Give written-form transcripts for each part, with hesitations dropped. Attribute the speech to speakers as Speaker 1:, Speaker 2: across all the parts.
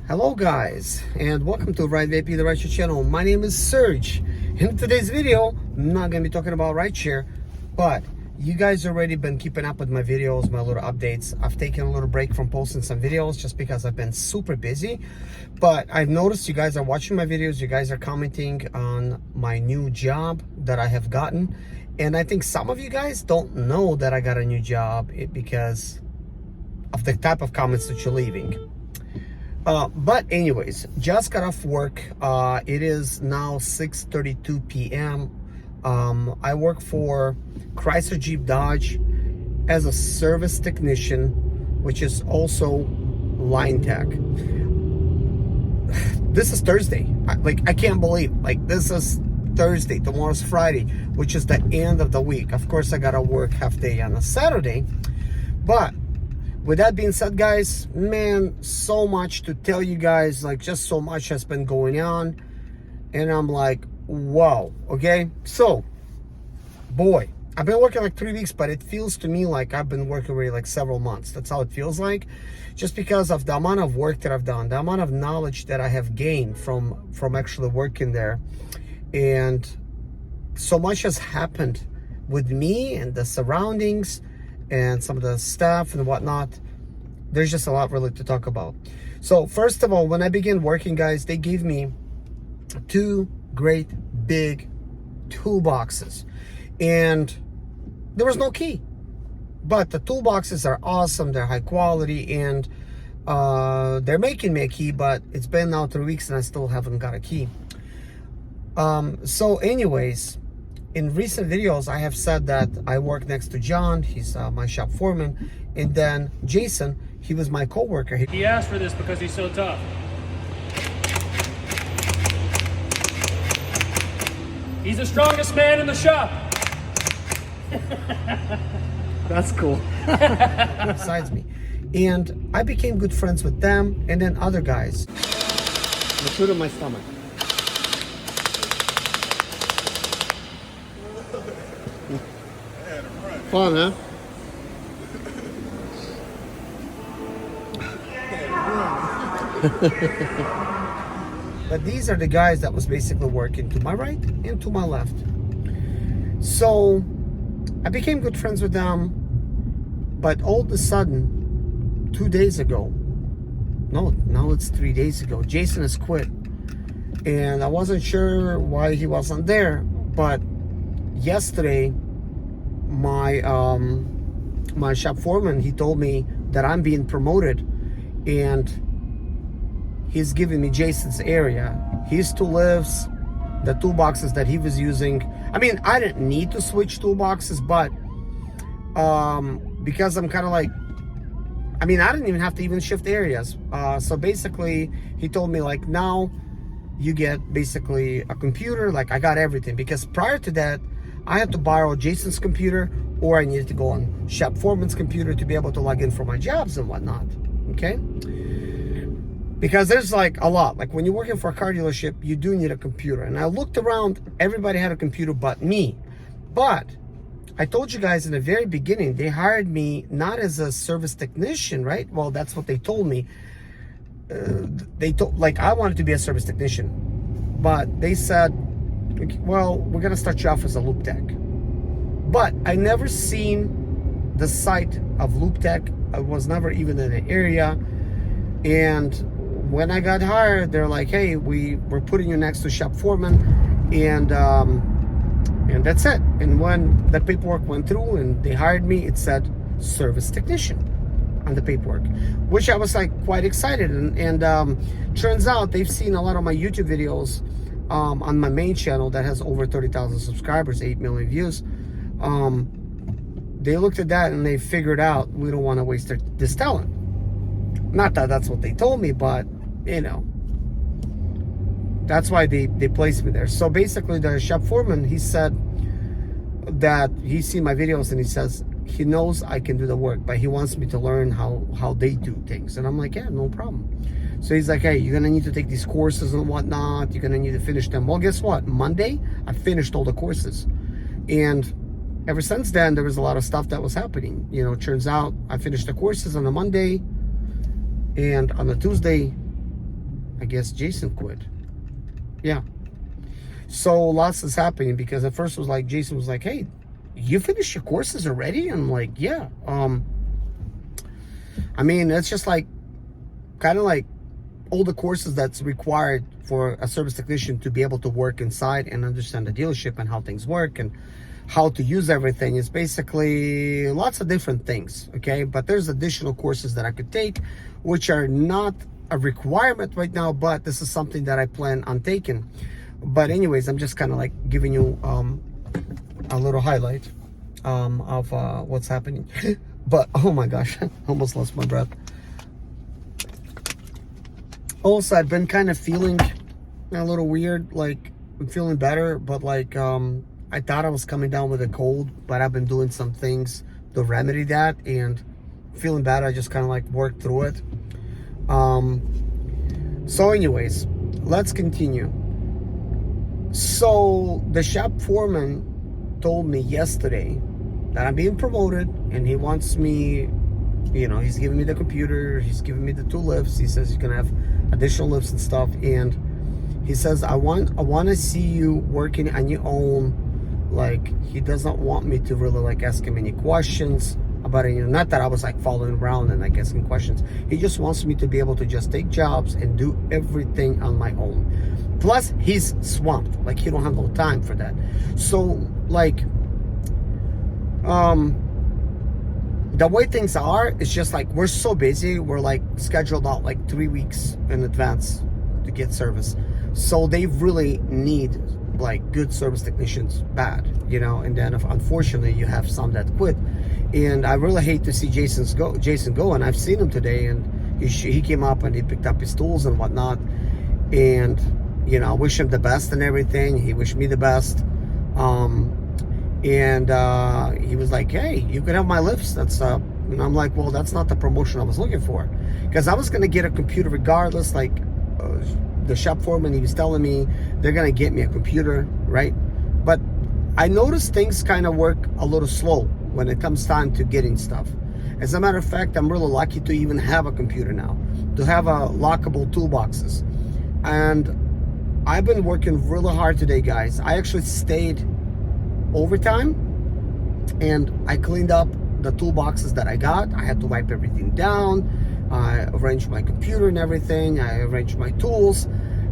Speaker 1: Hello guys, and welcome to Ride VIP the Rideshare channel. My name is Serge. In today's video, I'm not going to be talking about rideshare, but you guys already been keeping up with my videos, my little updates. I've taken a little break from posting some videos just because I've been super busy, but I've noticed you guys are watching my videos, you guys are commenting on my new job that I have gotten, and I think some of you guys don't know that I got a new job because of the type of comments that you're leaving. But anyways, just got off work. It is now 6:32 p.m. I work for Chrysler Jeep Dodge as a service technician, which is also line tech. This is Thursday. I can't believe, this is Thursday. Tomorrow's Friday, which is the end of the week. Of course, I gotta work half day on a Saturday, but with that being said, guys, man, so much to tell you guys, just so much has been going on, and I'm like, wow. Okay, so boy, I've been working 3 weeks, but it feels to me like I've been working already several months. That's how it feels like, just because of the amount of work that I've done, the amount of knowledge that I have gained from actually working there, and so much has happened with me and the surroundings and some of the staff and whatnot. There's just a lot really to talk about. So first of all, when I began working, guys, they gave me 2 great big toolboxes, and there was no key, but the toolboxes are awesome. They're high quality, and they're making me a key, but it's been now 3 weeks and I still haven't got a key. So anyways, in recent videos, I have said that I work next to John. He's my shop foreman. And then Jason, he was my co-worker.
Speaker 2: He asked for this because he's so tough. He's the strongest man in the shop.
Speaker 1: That's cool. Besides me. And I became good friends with them and then other guys. Let's put it in my stomach. Fun, huh? But these are the guys that was basically working to my right and to my left. So I became good friends with them, but all of a sudden, 2 days ago, no, now it's 3 days ago, Jason has quit. And I wasn't sure why he wasn't there, but yesterday, my shop foreman, he told me that I'm being promoted, and he's giving me Jason's area. His toolboxes, the toolboxes that he was using. I mean, I didn't need to switch toolboxes, but because I'm kind of I didn't even have to even shift areas. So basically, he told me now you get basically a computer. I got everything, because prior to that, I had to borrow Jason's computer, or I needed to go on shop foreman's computer to be able to log in for my jobs and whatnot. Okay, because there's a lot. When you're working for a car dealership, you do need a computer. And I looked around, everybody had a computer but me. But I told you guys in the very beginning, they hired me not as a service technician, right? Well, that's what they told me. They told I wanted to be a service technician, but they said, well, we're gonna start you off as a Lube tech. But I never seen the site of Lube tech. I was never even in the area. And when I got hired, they're like, hey, we're putting you next to shop foreman, and that's it. And when the paperwork went through and they hired me, it said service technician on the paperwork, which I was quite excited. And turns out they've seen a lot of my YouTube videos on my main channel that has over 30,000 subscribers, 8 million views. They looked at that and they figured out we don't want to waste this talent. Not that that's what they told me, but that's why they placed me there. So basically, the shop foreman, he said that he's seen my videos and he says he knows I can do the work, but he wants me to learn how they do things. And I'm like, yeah, no problem. So he's like, hey, you're gonna need to take these courses and whatnot. You're gonna need to finish them. Well, guess what? Monday, I finished all the courses. And ever since then, there was a lot of stuff that was happening. Turns out I finished the courses on a Monday, and on a Tuesday, I guess Jason quit. Yeah. So lots is happening, because at first it was like, Jason was like, hey, you finished your courses already? And I'm like, yeah. I mean, it's just like kind of like all the courses that's required for a service technician to be able to work inside and understand the dealership and how things work and how to use everything. Is basically lots of different things, okay? But there's additional courses that I could take, which are not a requirement right now, but this is something that I plan on taking. But anyways, I'm just kind of like giving you a little highlight of what's happening. But oh my gosh, almost lost my breath. Also, I've been kind of feeling a little weird. Like, I'm feeling better, but like I thought I was coming down with a cold, but I've been doing some things to remedy that, and feeling better. I just kind of like worked through it. So anyways, let's continue. So the shop foreman told me yesterday that I'm being promoted, and he wants me, you know, he's giving me the computer, he's giving me the 2 lifts. He says he's gonna have additional lifts and stuff, and he says I want to see you working on your own. Like, he doesn't want me to really like ask him any questions about it. You know, not that I was like following around and like asking questions. He just wants me to be able to just take jobs and do everything on my own. Plus, he's swamped. Like, he don't have no time for that. So like the way things are, it's just like we're so busy. We're like scheduled out like 3 weeks in advance to get service. So they really need like good service technicians bad, you know. And then unfortunately you have some that quit, and I really hate to see Jason go. And I've seen him today, and he came up and he picked up his tools and whatnot, and you know, I wish him the best and everything. He wished me the best. And he was like, hey, you could have my lifts. That's and I'm like, well, that's not the promotion I was looking for, because I was gonna get a computer regardless. Like the shop foreman, he was telling me they're gonna get me a computer, right? But I noticed things kind of work a little slow when it comes time to getting stuff. As a matter of fact, I'm really lucky to even have a computer now, to have a lockable toolboxes. And I've been working really hard today, guys. I actually stayed overtime, and I cleaned up the toolboxes that I got. I had to wipe everything down. I arranged my computer and everything. I arranged my tools.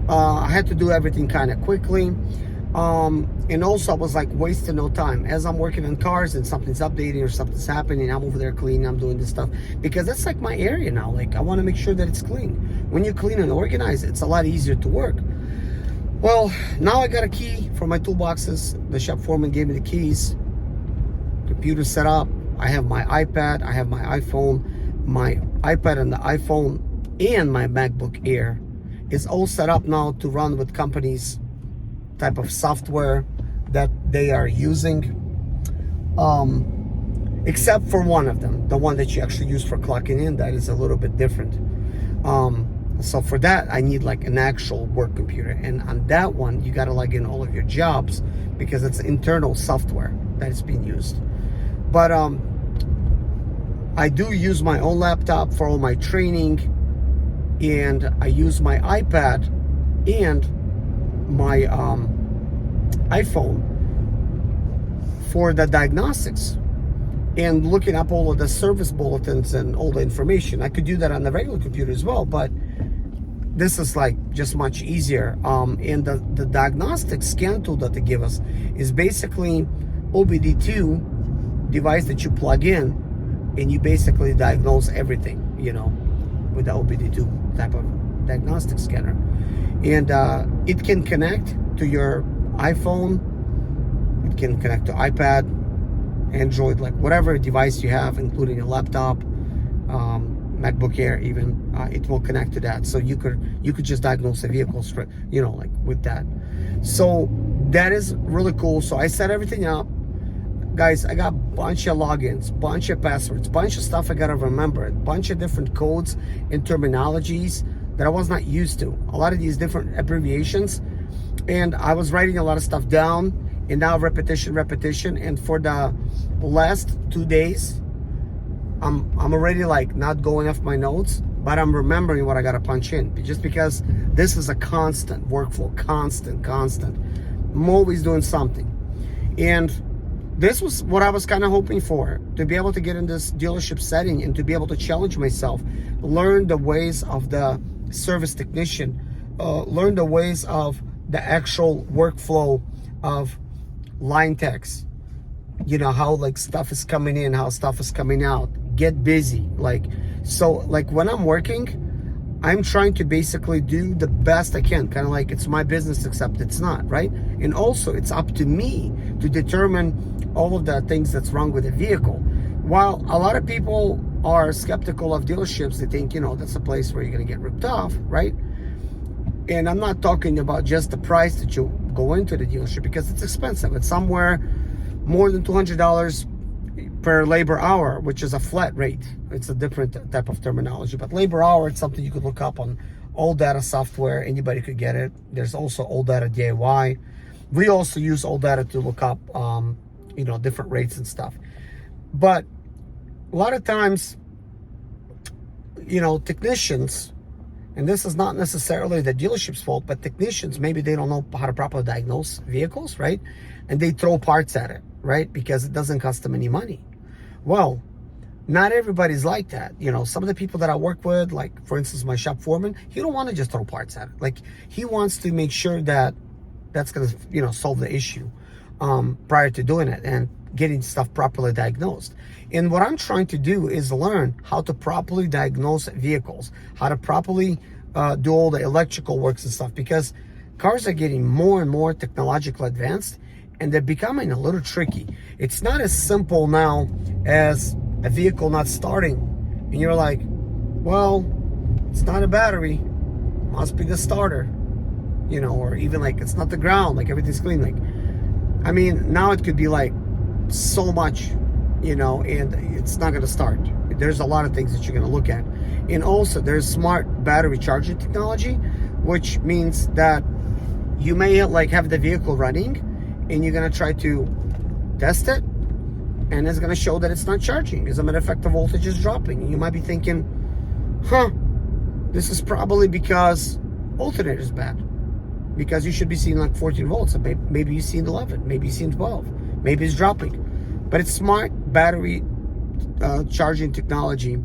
Speaker 1: I had to do everything kind of quickly. And also I was like wasting no time. As I'm working on cars and something's updating or something's happening, I'm over there cleaning, I'm doing this stuff, because that's like my area now. Like, I want to make sure that it's clean. When you clean and organize, it's a lot easier to work. Well, now I got a key for my toolboxes. The shop foreman gave me the keys. Computer set up. I have my iPad, I have my iPhone. My iPad and the iPhone and my MacBook Air is all set up now to run with company's type of software that they are using. Except for one of them, the one that you actually use for clocking in, that is a little bit different. So for that, I need like an actual work computer. And on that one, you got to log in all of your jobs, because it's internal software that is being used. But I do use my own laptop for all my training, and I use my iPad and my iPhone for the diagnostics and looking up all of the service bulletins and all the information. I could do that on the regular computer as well, but this is like just much easier. And the diagnostic scan tool that they give us is basically OBD2 device that you plug in, and you basically diagnose everything, you know, with the OBD2 type of diagnostic scanner. And it can connect to your iPhone, it can connect to iPad, Android, like whatever device you have, including a laptop, MacBook Air even, it will connect to that. So you could just diagnose a vehicle straight, you know, like with that. So that is really cool. So I set everything up. Guys, I got a bunch of logins, bunch of passwords, bunch of stuff I gotta remember, a bunch of different codes and terminologies that I was not used to. A lot of these different abbreviations, and I was writing a lot of stuff down, and now repetition. And for the last 2 days, I'm already like not going off my notes, but I'm remembering what I gotta punch in, just because This is a constant workflow, constant. I'm always doing something. And this was what I was kind of hoping for, to be able to get in this dealership setting and to be able to challenge myself, learn the ways of the service technician, learn the ways of the actual workflow of line techs, you know, how like stuff is coming in, how stuff is coming out, get busy. Like, so like when I'm working, I'm trying to basically do the best I can, kind of like it's my business, except it's not, right? And also it's up to me to determine all of the things that's wrong with the vehicle. While a lot of people are skeptical of dealerships, they think, you know, that's a place where you're going to get ripped off, right? And I'm not talking about just the price that you go into the dealership, because it's expensive. It's somewhere more than $200 per labor hour, which is a flat rate. It's a different type of terminology, but labor hour, it's something you could look up on All Data software. Anybody could get it. There's also All Data DIY. We also use All Data to look up, you know, different rates and stuff. But a lot of times, you know, technicians, and this is not necessarily the dealership's fault, but technicians, maybe they don't know how to properly diagnose vehicles, right? And they throw parts at it, right? Because it doesn't cost them any money. Well, not everybody's like that. You know, some of the people that I work with, like for instance, my shop foreman, he don't want to just throw parts at it. Like, he wants to make sure that that's going to, you know, solve the issue prior to doing it and getting stuff properly diagnosed. And what I'm trying to do is learn how to properly diagnose vehicles, how to properly do all the electrical works and stuff, because cars are getting more and more technologically advanced, and they're becoming a little tricky. It's not as simple now as a vehicle not starting, and you're like, well, it's not a battery, must be the starter, you know, or even like it's not the ground, like everything's clean. Like, I mean, now it could be like so much, you know, and it's not going to start. There's a lot of things that you're going to look at. And also there's smart battery charging technology, which means that you may like have the vehicle running and you're going to try to test it, and it's going to show that it's not charging. As a matter of fact, the voltage is dropping. And you might be thinking, this is probably because alternator is bad, because you should be seeing like 14 volts. Maybe you've seen 11, maybe you've seen 12, maybe it's dropping. But it's smart battery charging technology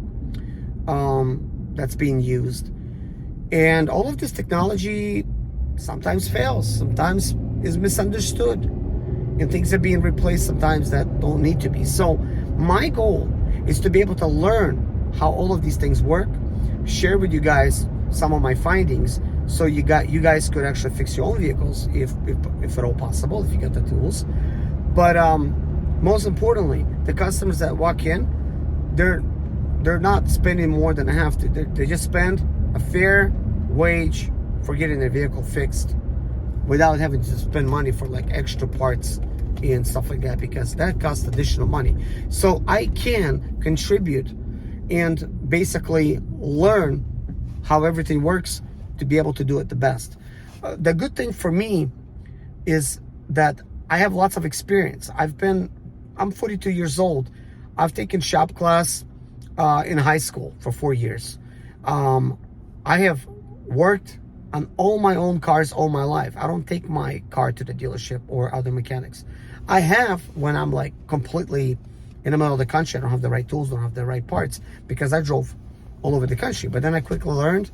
Speaker 1: that's being used. And all of this technology sometimes fails, sometimes is misunderstood, and things are being replaced sometimes that don't need to be. So my goal is to be able to learn how all of these things work, share with you guys some of my findings, so you guys could actually fix your own vehicles if at all possible, if you get the tools. But most importantly, the customers that walk in, they're not spending more than they have to. They just spend a fair wage for getting their vehicle fixed without having to spend money for like extra parts and stuff like that, because that costs additional money. So I can contribute and basically learn how everything works to be able to do it the best. The good thing for me is that I have lots of experience. I'm 42 years old. I've taken shop class in high school for 4 years. I have worked on all my own cars all my life. I don't take my car to the dealership or other mechanics. I have when I'm like completely in the middle of the country. I don't have the right tools, don't have the right parts, because I drove all over the country. But then I quickly learned,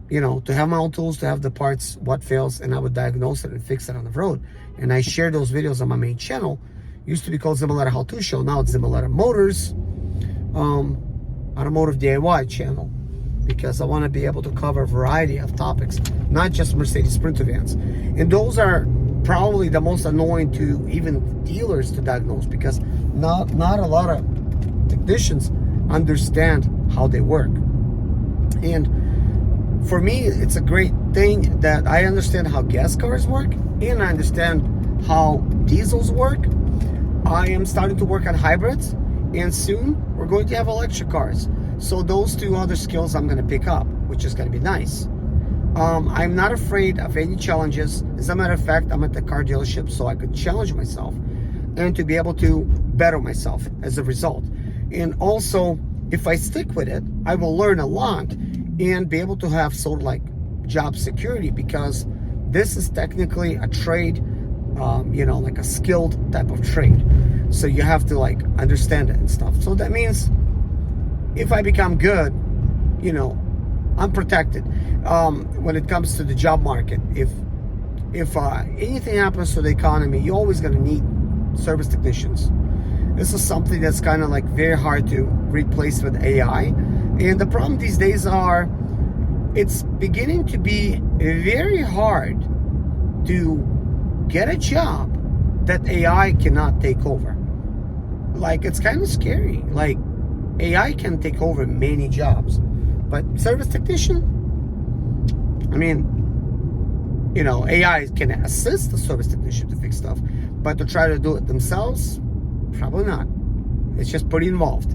Speaker 1: you know, to have my own tools, to have the parts, what fails, and I would diagnose it and fix it on the road. And I share those videos on my main channel. Used to be called Zimmerletter How To Show. Now it's Zimmerletter Motors, Automotive DIY channel, because I want to be able to cover a variety of topics, not just Mercedes Sprinter vans. And those are probably the most annoying to even dealers to diagnose, because not a lot of technicians understand how they work. And for me, it's a great thing that I understand how gas cars work, and I understand how diesels work. I am starting to work on hybrids, and soon we're going to have electric cars. So those two other skills I'm going to pick up, which is going to be nice. I'm not afraid of any challenges. As a matter of fact, I'm at the car dealership so I could challenge myself and to be able to better myself as a result. And also, if I stick with it, I will learn a lot and be able to have sort of like job security, because this is technically a trade, like a skilled type of trade. So you have to like understand it and stuff. So that means if I become good, I'm protected. When it comes to the job market, if anything happens to the economy, you're always going to need service technicians. This is something that's kind of like very hard to replace with AI. And the problem these days it's beginning to be very hard to get a job that AI cannot take over. Like, it's kind of scary. Like, AI can take over many jobs, but service technician, AI can assist the service technician to fix stuff, but to try to do it themselves, probably not. It's just pretty involved.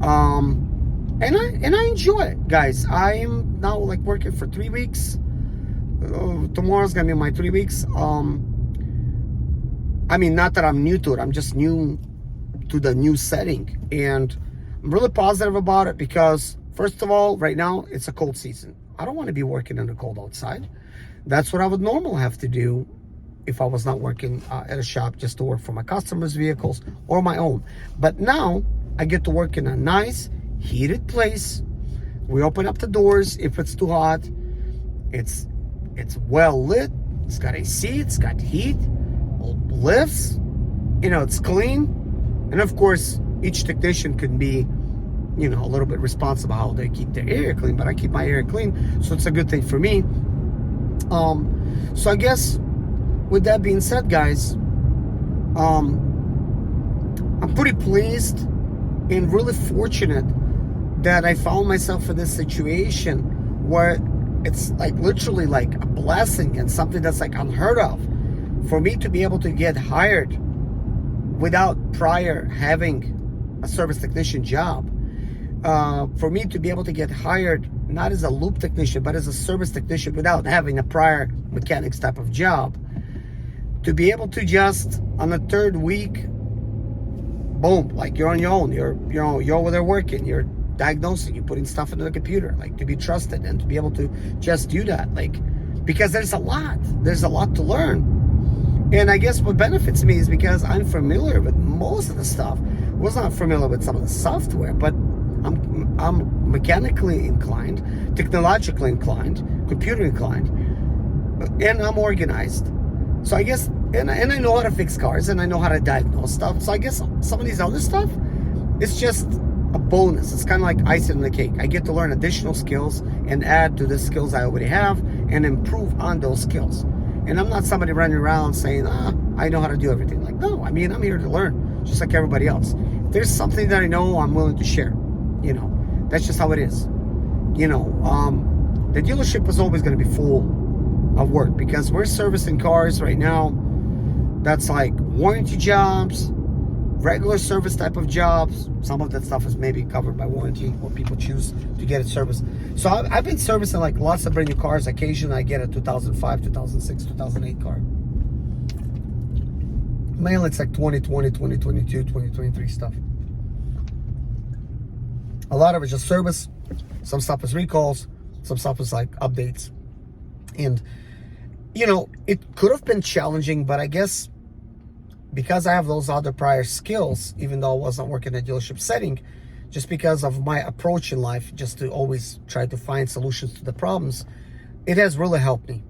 Speaker 1: And I enjoy it, guys. I am now like working for 3 weeks. Tomorrow's gonna be my 3 weeks. Not that I'm new to it. I'm just new to the new setting, and I'm really positive about it because, first of all, right now it's a cold season. I don't want to be working in the cold outside. That's what I would normally have to do if I was not working at a shop, just to work for my customers' vehicles or my own. But now I get to work in a nice heated place. We open up the doors if it's too hot. It's well lit. It's got AC. It's got heat. Lifts. It's clean. And of course, each technician can be, a little bit responsible how they keep their area clean. But I keep my area clean, so it's a good thing for me. So I guess with that being said, guys, I'm pretty pleased and really fortunate that I found myself in this situation where it's like literally like a blessing and something that's like unheard of for me to be able to get hired without prior having a service technician job. For me to be able to get hired not as a lube technician but as a service technician without having a prior mechanics type of job, to be able to just on the third week, boom, like you're on your own, you're over there working, you're diagnosing, you're putting stuff into the computer, like to be trusted and to be able to just do that, like, because there's a lot to learn. And I guess what benefits me is because I'm familiar with most of the stuff. I was not familiar with some of the software, but I'm mechanically inclined, technologically inclined, computer inclined, and I'm organized. So I guess, and I know how to fix cars, and I know how to diagnose stuff. So I guess some of these other stuff, it's just a bonus. It's kind of like icing on the cake. I get to learn additional skills and add to the skills I already have and improve on those skills. And I'm not somebody running around saying, I know how to do everything. Like, no, I'm here to learn, just like everybody else. If there's something that I know, I'm willing to share. That's just how it is. The dealership is always going to be full of work because we're servicing cars right now. That's like warranty jobs, regular service type of jobs. Some of that stuff is maybe covered by warranty or people choose to get it serviced. So I've been servicing like lots of brand new cars. Occasionally I get a 2005, 2006, 2008 car. Mainly it's like 2020, 2022, 2023 stuff. A lot of it's just service. Some stuff is recalls. Some stuff is like updates. And, it could have been challenging, but I guess because I have those other prior skills, even though I wasn't working in a dealership setting, just because of my approach in life, just to always try to find solutions to the problems, it has really helped me.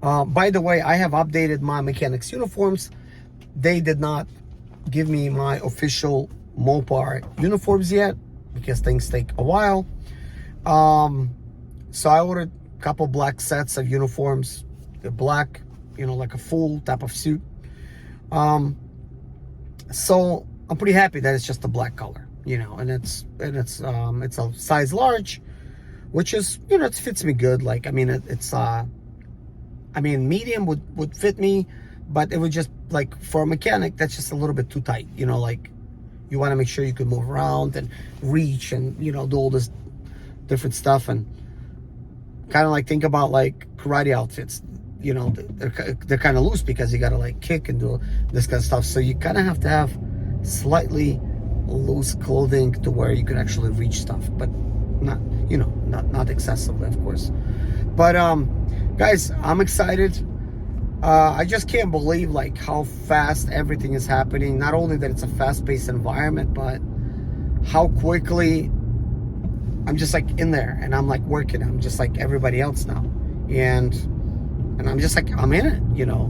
Speaker 1: By the way, I have updated my mechanics uniforms. They did not give me my official Mopar uniforms yet because things take a while. So I ordered a couple black sets of uniforms. They're black, like a full type of suit. So I'm pretty happy that it's just a black color, and it's a size large, which is, it fits me good. Like, medium would fit me, but it would just, like, for a mechanic, that's just a little bit too tight, like you want to make sure you can move around and reach and, do all this different stuff. And kind of like think about like karate outfits, they're kind of loose because you got to like kick and do this kind of stuff. So you kind of have to have slightly loose clothing to where you can actually reach stuff, but not excessively, of course. But guys, I'm excited. I just can't believe like how fast everything is happening. Not only that it's a fast-paced environment, but how quickly I'm just like in there and I'm like working. I'm just like everybody else now, and I'm just like I'm in it, you know.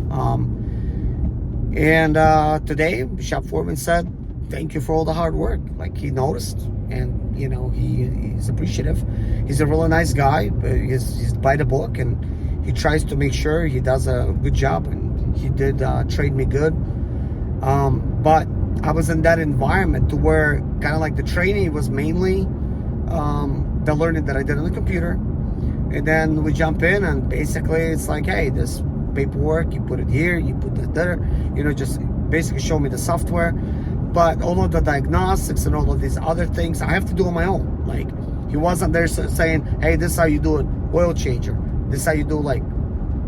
Speaker 1: Today, shop foreman said, "Thank you for all the hard work." Like he noticed, and you know he's appreciative. He's a really nice guy. He's by the book, and he tries to make sure he does a good job. And he did trade me good. But I was in that environment to where kind of like the training was mainly the learning that I did on the computer, and then we jump in and basically it's like, hey, this paperwork, you put it here, you put that there, you know, just basically show me the software. But all of the diagnostics and all of these other things I have to do on my own. Like he wasn't there saying, hey, this is how you do an oil changer, this is how you do like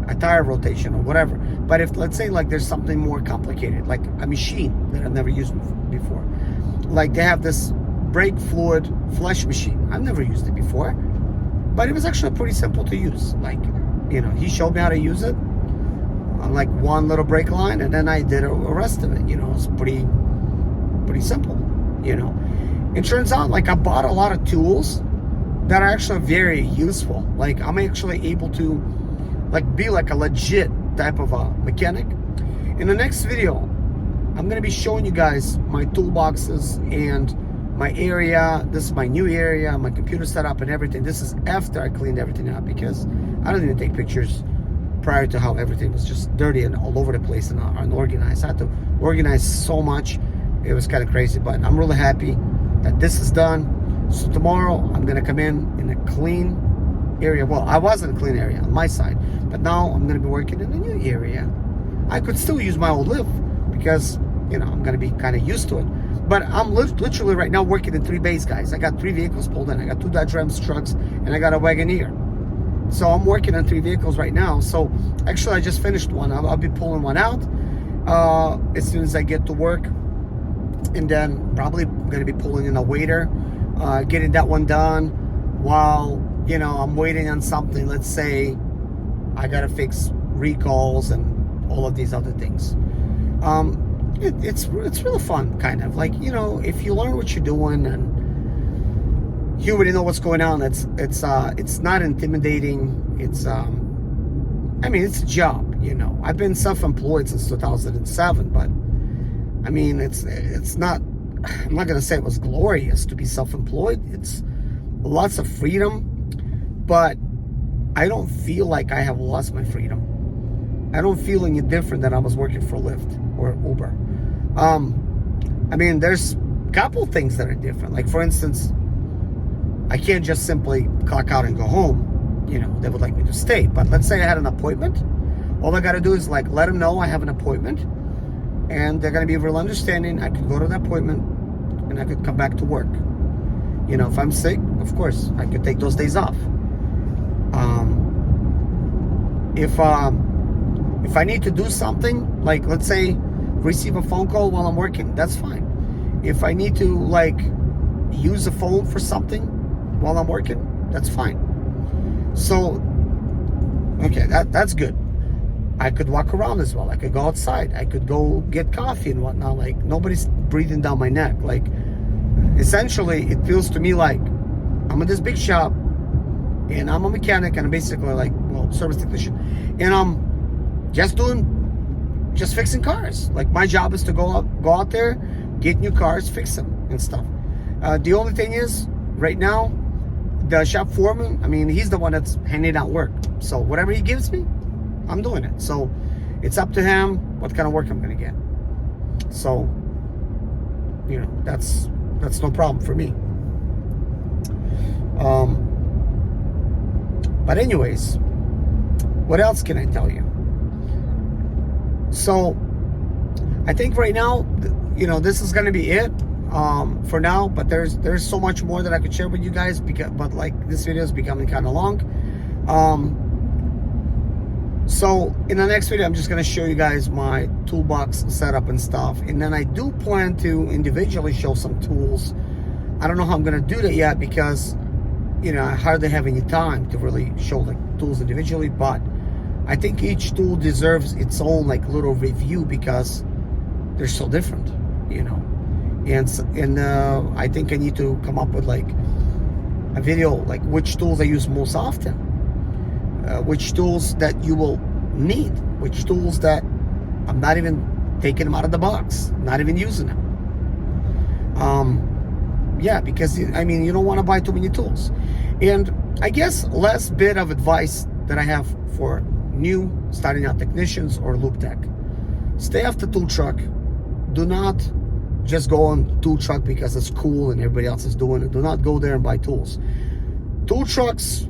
Speaker 1: a tire rotation or whatever. But if let's say like there's something more complicated, like a machine that I've never used before, like they have this brake fluid flush machine. I've never used it before, but it was actually pretty simple to use. Like, you know, he showed me how to use it on like one little brake line, and then I did the rest of it. You know, it's pretty simple, you know. It turns out like I bought a lot of tools that are actually very useful. Like I'm actually able to like be like a legit type of a mechanic. In the next video, I'm gonna be showing you guys my toolboxes and my area. This is my new area, my computer setup and everything. This is after I cleaned everything up, because I don't even take pictures prior to how everything was just dirty and all over the place and unorganized. I had to organize so much. It was kind of crazy, but I'm really happy that this is done. So tomorrow I'm gonna come in a clean area. Well, I was in a clean area on my side, but now I'm gonna be working in a new area. I could still use my old lift because, you know, I'm gonna be kind of used to it. But I'm literally right now working in 3 bays, guys. I got 3 vehicles pulled in. I got 2 Dodge Rams trucks, and I got a Wagoneer. So I'm working on 3 vehicles right now. So actually, I just finished one. I'll be pulling one out as soon as I get to work, and then probably going to be pulling in a waiter, getting that one done while, you know, I'm waiting on something. Let's say I got to fix recalls and all of these other things. It's really fun, kind of like, you know, if you learn what you're doing and you already know what's going on, it's not intimidating. It's I mean, it's a job, you know. I've been self-employed since 2007, but I mean, it's not, I'm not gonna say it was glorious to be self-employed. It's lots of freedom, but I don't feel like I have lost my freedom. I don't feel any different than I was working for Lyft or Uber. I mean, there's a couple things that are different. Like, for instance, I can't just simply clock out and go home. You know, they would like me to stay. But let's say I had an appointment. All I got to do is like let them know I have an appointment, and they're going to be real understanding. I could go to the appointment and I could come back to work. You know, if I'm sick, of course, I could take those days off. If I need to do something, like let's say receive a phone call while I'm working, that's fine. If I need to like use a phone for something while I'm working, that's fine. So, okay, that's good. I could walk around as well. I could go outside. I could go get coffee and whatnot. Like nobody's breathing down my neck. Like essentially, it feels to me like I'm in this big shop and I'm a mechanic and I'm basically like, well, service technician, and I'm just fixing cars. Like my job is to go out there, get new cars, fix them and stuff. The only thing is, right now, the shop foreman, I mean, he's the one that's handing out work. So whatever he gives me, I'm doing it. So it's up to him what kind of work I'm gonna get. So, you know, that's no problem for me. But anyways, what else can I tell you? So I think right now, you know, this is gonna be it for now, but there's so much more that I could share with you guys, but like this video is becoming kind of long. So in the next video, I'm just gonna show you guys my toolbox setup and stuff, and then I do plan to individually show some tools. I don't know how I'm gonna do that yet, because, you know, I hardly have any time to really show like tools individually, but I think each tool deserves its own like little review because they're so different, you know. And I think I need to come up with like a video like which tools I use most often, which tools that you will need, which tools that I'm not even taking them out of the box, not even using them. Yeah, because I mean, you don't want to buy too many tools. And I guess last bit of advice that I have for new starting out technicians or lube tech: stay off the tool truck. Do not just go on tool truck because it's cool and everybody else is doing it. Do not go there and buy tools. Tool trucks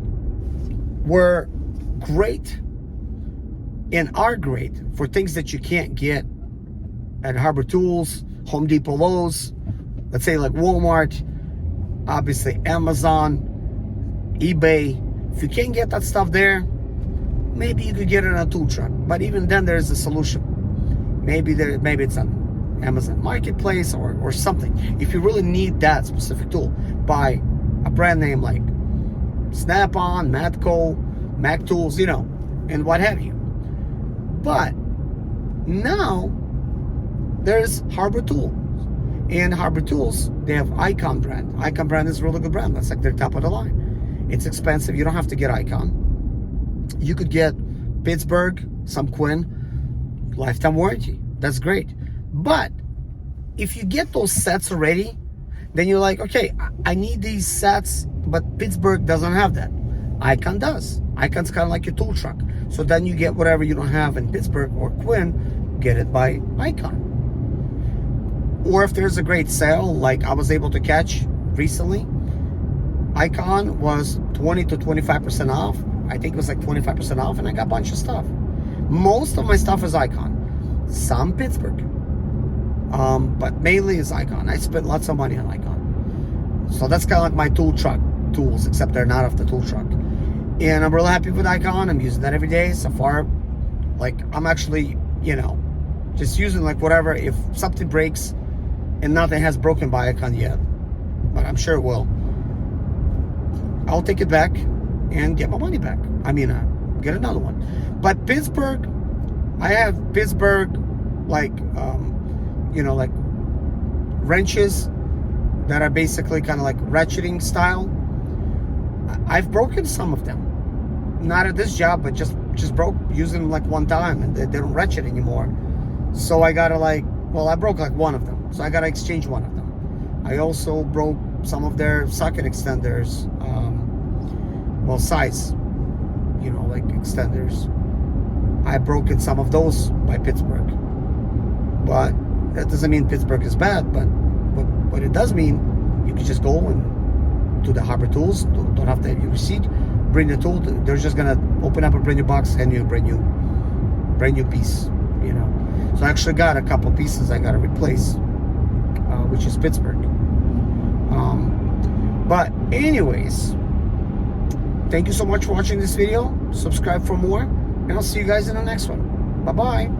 Speaker 1: were great and are great for things that you can't get at Harbor Tools, Home Depot, Lowe's, let's say like Walmart, obviously Amazon, eBay. If you can't get that stuff there, maybe you could get it on a tool truck. But even then, there's a solution. Maybe it's on Amazon Marketplace or something. If you really need that specific tool, buy a brand name like Snap-on, Matco, Mac Tools, you know, and what have you. But now there's Harbor Tools. And Harbor Tools, they have Icon brand. Icon brand is a really good brand. That's like their top of the line. It's expensive. You don't have to get Icon. You could get Pittsburgh, some Quinn, lifetime warranty. That's great. But if you get those sets already, then you're like, okay, I need these sets, but Pittsburgh doesn't have that. Icon does. Icon's kind of like your tool truck. So then you get whatever you don't have in Pittsburgh or Quinn, get it by Icon. Or if there's a great sale, like I was able to catch recently, Icon was 20 to 25% off. I think it was like 25% off, and I got a bunch of stuff. Most of my stuff is Icon. Some Pittsburgh. But mainly is Icon. I spent lots of money on Icon. So that's kind of like my tool truck tools, except they're not off the tool truck. And I'm really happy with Icon. I'm using that every day. So far, like I'm actually, you know, just using like whatever. If something breaks, and nothing has broken by Icon yet, but I'm sure it will, I'll take it back and get my money back. I mean, get another one. But Pittsburgh, I have Pittsburgh, like, you know, like wrenches that are basically kind of like ratcheting style. I've broken some of them. Not at this job, but just broke using them like one time, and they don't ratchet anymore. So I gotta like, well, I broke like one of them. So I gotta exchange one of them. I also broke some of their socket extenders, well, size, you know, like extenders. I've broken some of those by Pittsburgh. But that doesn't mean Pittsburgh is bad, but what it does mean, you can just go and to the Harbor Tools, don't have to have your receipt, bring the tool, they're just gonna open up a brand new box, hand you a brand new piece, you know. So I actually got a couple pieces I gotta replace, which is Pittsburgh. But anyways, thank you so much for watching this video. Subscribe for more, and I'll see you guys in the next one. Bye bye.